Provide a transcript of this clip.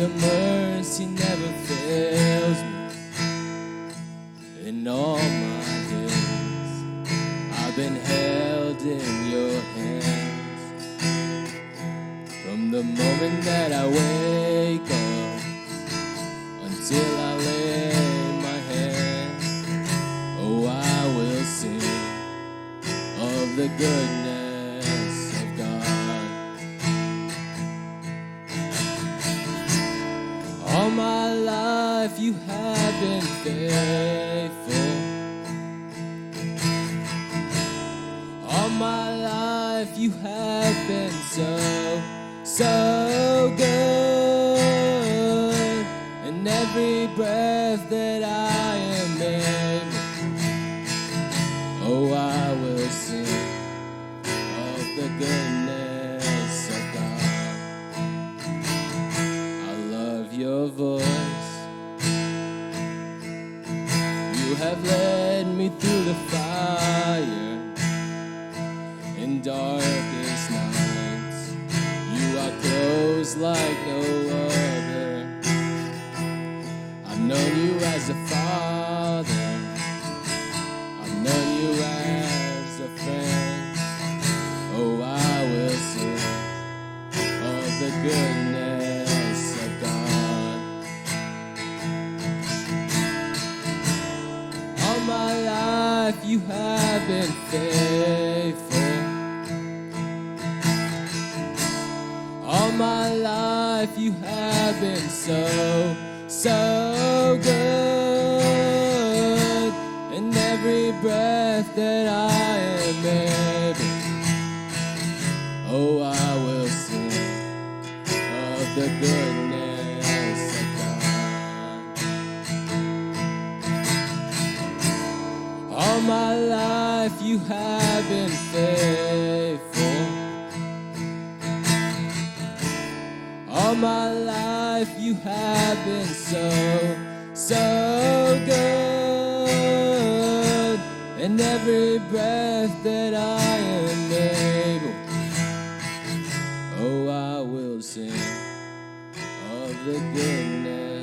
your mercy never fails me. In all my days, I've been held in your hands. From the moment that I wake up until I lay my head, oh, I will sing of the goodness of God. All my life you have been faithful. All my life you have been so good. And every breath that I am able, oh, I will sing of the goodness of God. I love your voice. You have led me through the fire in darkest nights. You are close like no other. I've known you as a father. I've known you as a friend. Oh, I will sing of the goodness of God. All my life you have been faithful. All my life you have been so good. And every breath that I am able, oh, I will sing of the goodness of God. All my life you have been faithful. All my life you have been so good. And every breath that I am able, oh, I will sing of the goodness